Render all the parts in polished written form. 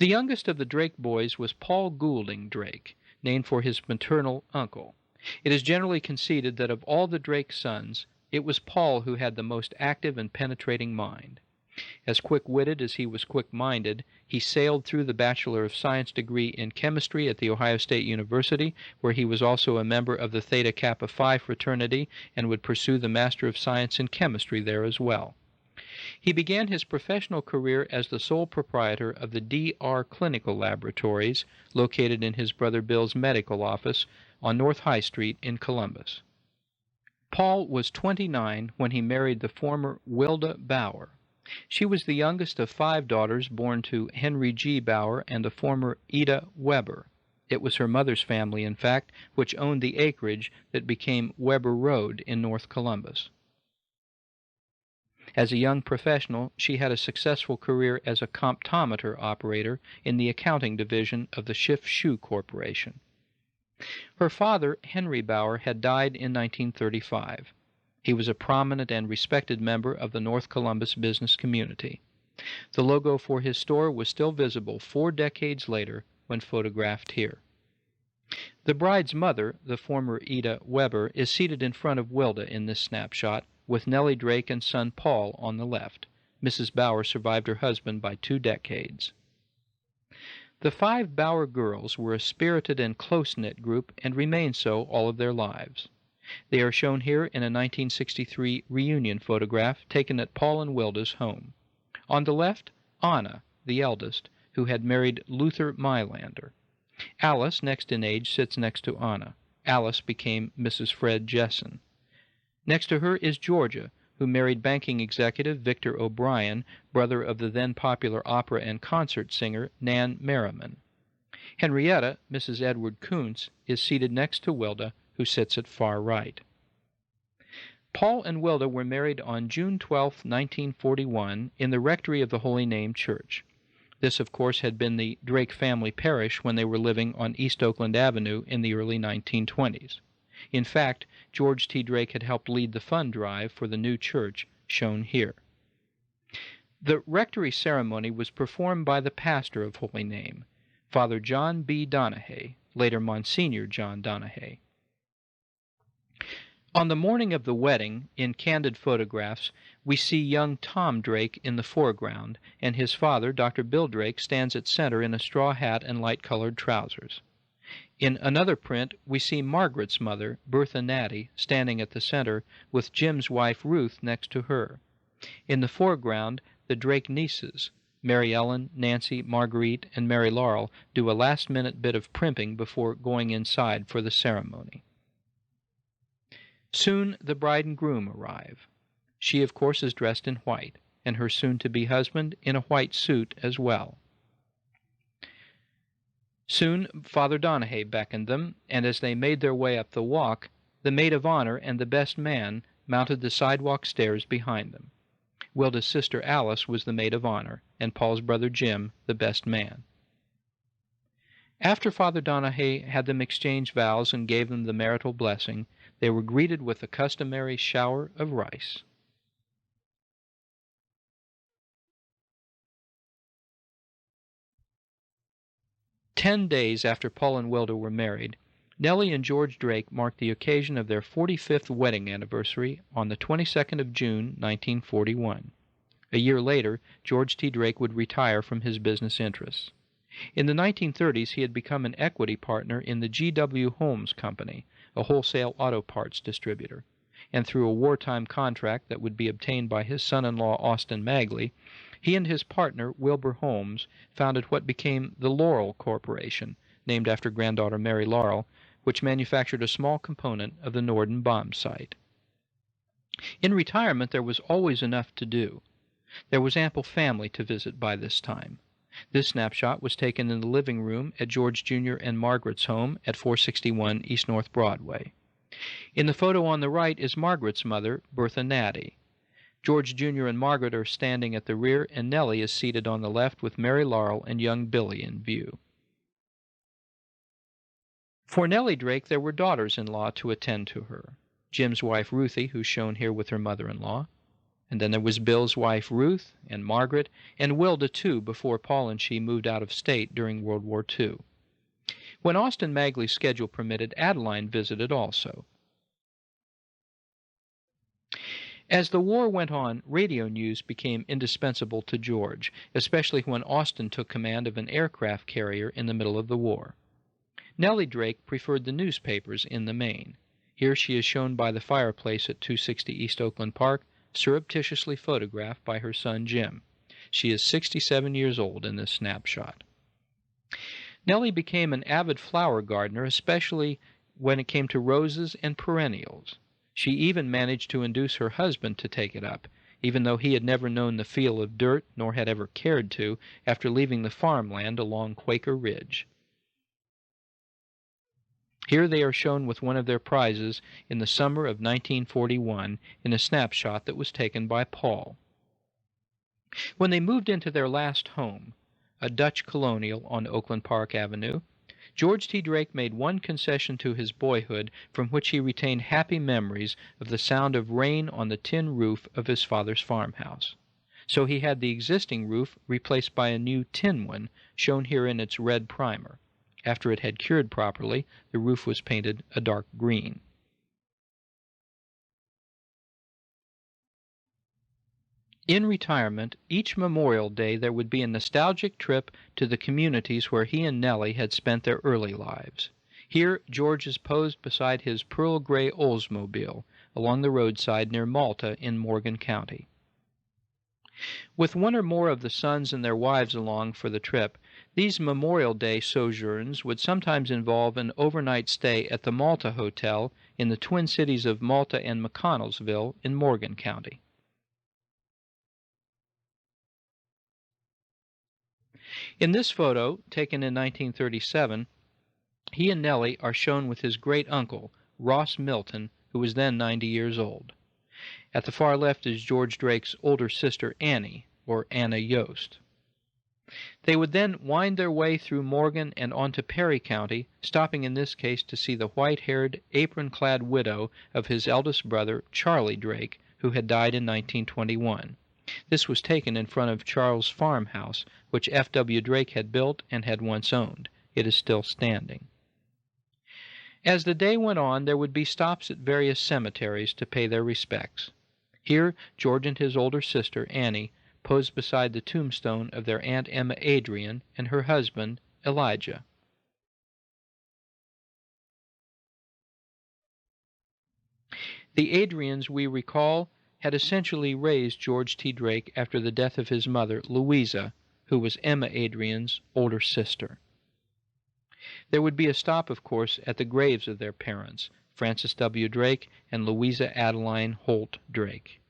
The youngest of the Drake boys was Paul Goulding Drake, named for his maternal uncle. It is generally conceded that of all the Drake sons, it was Paul who had the most active and penetrating mind. As quick-witted as he was quick-minded, he sailed through the Bachelor of Science degree in chemistry at The Ohio State University, where he was also a member of the Theta Kappa Phi fraternity and would pursue the Master of Science in chemistry there as well. He began his professional career as the sole proprietor of the D.R. Clinical Laboratories, located in his brother Bill's medical office on North High Street in Columbus. Paul was 29 when he married the former Wilda Bauer. She was the youngest of 5 daughters born to Henry G. Bauer and the former Ida Weber. It was her mother's family, in fact, which owned the acreage that became Weber Road in North Columbus. As a young professional, she had a successful career as a comptometer operator in the accounting division of the Schiff Shoe Corporation. Her father, Henry Bauer, had died in 1935. He was a prominent and respected member of the North Columbus business community. The logo for his store was still visible 4 decades later when photographed here. The bride's mother, the former Ida Weber, is seated in front of Wilda in this snapshot, with Nellie Drake and son Paul on the left. Mrs. Bauer survived her husband by 2 decades. The 5 Bauer girls were a spirited and close-knit group and remained so all of their lives. They are shown here in a 1963 reunion photograph taken at Paul and Wilda's home. On the left, Anna, the eldest, who had married Luther Mylander. Alice, next in age, sits next to Anna. Alice became Mrs. Fred Jessen. Next to her is Georgia, who married banking executive Victor O'Brien, brother of the then popular opera and concert singer Nan Merriman. Henrietta, Mrs. Edward Kuntz, is seated next to Wilda, who sits at far right. Paul and Wilda were married on June 12, 1941, in the rectory of the Holy Name Church. This, of course, had been the Drake family parish when they were living on East Oakland Avenue in the early 1920s. In fact, George T. Drake had helped lead the fund drive for the new church, shown here. The rectory ceremony was performed by the pastor of Holy Name, Father John B. Donahue, later Monsignor John Donahue. On the morning of the wedding, in candid photographs, we see young Tom Drake in the foreground, and his father, Dr. Bill Drake, stands at center in a straw hat and light-colored trousers. In another print, we see Margaret's mother, Bertha Natty, standing at the center, with Jim's wife, Ruth, next to her. In the foreground, the Drake nieces, Mary Ellen, Nancy, Marguerite, and Mary Laurel, do a last-minute bit of primping before going inside for the ceremony. Soon the bride and groom arrive. She, of course, is dressed in white, and her soon-to-be husband in a white suit as well. Soon Father Donahue beckoned them, and as they made their way up the walk, the maid of honor and the best man mounted the sidewalk stairs behind them. Wilda's sister Alice was the maid of honor, and Paul's brother Jim the best man. After Father Donahue had them exchange vows and gave them the marital blessing, they were greeted with the customary shower of rice. "10 days after Paul and Wilda were married, Nellie and George Drake marked the occasion of their 45th wedding anniversary on the 22nd of June, 1941. A year later, George T. Drake would retire from his business interests. In the 1930s, he had become an equity partner in the G.W. Holmes Company, a wholesale auto parts distributor, and through a wartime contract that would be obtained by his son-in-law Austin Magley, he and his partner, Wilbur Holmes, founded what became the Laurel Corporation, named after granddaughter Mary Laurel, which manufactured a small component of the Norden bomb sight. In retirement, there was always enough to do. There was ample family to visit by this time. This snapshot was taken in the living room at George Jr. and Margaret's home at 461 East North Broadway. In the photo on the right is Margaret's mother, Bertha Natty. George Jr. and Margaret are standing at the rear, and Nellie is seated on the left with Mary Laurel and young Billy in view. For Nellie Drake, there were daughters-in-law to attend to her. Jim's wife, Ruthie, who's shown here with her mother-in-law. And then there was Bill's wife Ruth and Margaret, and Wilda too, before Paul and she moved out of state during World War II. When Austin Magley's schedule permitted, Adeline visited also. As the war went on, radio news became indispensable to George, especially when Austin took command of an aircraft carrier in the middle of the war. Nellie Drake preferred the newspapers in the main. Here she is shown by the fireplace at 260 East Oakland Park, surreptitiously photographed by her son Jim. She is 67 years old in this snapshot. Nellie became an avid flower gardener, especially when it came to roses and perennials. She even managed to induce her husband to take it up, even though he had never known the feel of dirt nor had ever cared to after leaving the farmland along Quaker Ridge. Here they are shown with one of their prizes in the summer of 1941 in a snapshot that was taken by Paul. When they moved into their last home, a Dutch colonial on Oakland Park Avenue, George T. Drake made one concession to his boyhood from which he retained happy memories of the sound of rain on the tin roof of his father's farmhouse. So he had the existing roof replaced by a new tin one, shown here in its red primer. After it had cured properly, the roof was painted a dark green. In retirement, each Memorial Day there would be a nostalgic trip to the communities where he and Nellie had spent their early lives. Here, George is posed beside his pearl gray Oldsmobile along the roadside near Malta in Morgan County. With one or more of the sons and their wives along for the trip, these Memorial Day sojourns would sometimes involve an overnight stay at the Malta Hotel in the twin cities of Malta and McConnellsville in Morgan County. In this photo, taken in 1937, he and Nellie are shown with his great-uncle, Ross Milton, who was then 90 years old. At the far left is George Drake's older sister Annie, or Anna Yost. They would then wind their way through Morgan and on to Perry County, stopping in this case to see the white-haired, apron-clad widow of his eldest brother, Charlie Drake, who had died in 1921. This was taken in front of Charles' farmhouse, which F. W. Drake had built and had once owned. It is still standing. As the day went on, there would be stops at various cemeteries to pay their respects. Here, George and his older sister, Annie, posed beside the tombstone of their Aunt Emma Adrian and her husband, Elijah. The Adrians, we recall, had essentially raised George T. Drake after the death of his mother, Louisa, who was Emma Adrian's older sister. There would be a stop, of course, at the graves of their parents, Francis W. Drake and Louisa Adeline Holt Drake.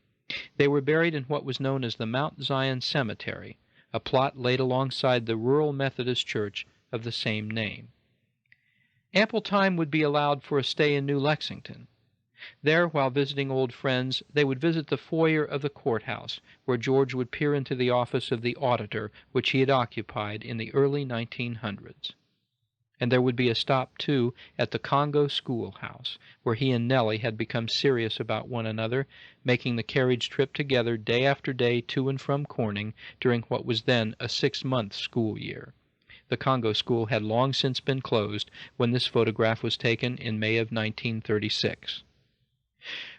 They were buried in what was known as the Mount Zion Cemetery, a plot laid alongside the rural Methodist church of the same name. Ample time would be allowed for a stay in New Lexington. There, while visiting old friends, they would visit the foyer of the courthouse, where George would peer into the office of the auditor, which he had occupied in the early 1900s. And there would be a stop, too, at the Congo schoolhouse, where he and Nellie had become serious about one another, making the carriage trip together day after day to and from Corning during what was then a 6-month school year. The Congo school had long since been closed when this photograph was taken in May of 1936.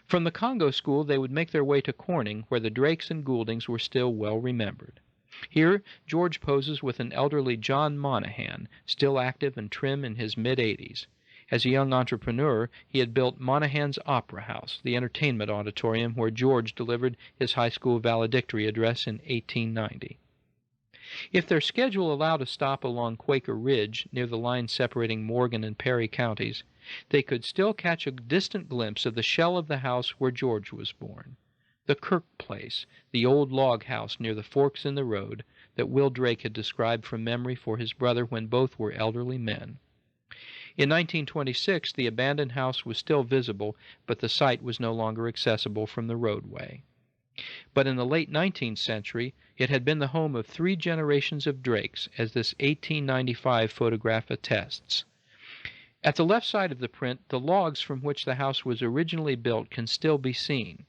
From the Congo school they would make their way to Corning, where the Drakes and Gouldings were still well remembered. Here George poses with an elderly John Monahan, still active and trim in his mid-80s. As a young entrepreneur, he had built Monahan's Opera House, the entertainment auditorium where George delivered his high school valedictory address in 1890. If their schedule allowed a stop along Quaker Ridge, near the line separating Morgan and Perry counties, they could still catch a distant glimpse of the shell of the house where George was born. The Kirk place, the old log house near the forks in the road that Will Drake had described from memory for his brother when both were elderly men. In 1926, the abandoned house was still visible, but the site was no longer accessible from the roadway. But in the late 19th century, it had been the home of 3 generations of Drakes, as this 1895 photograph attests. At the left side of the print, the logs from which the house was originally built can still be seen.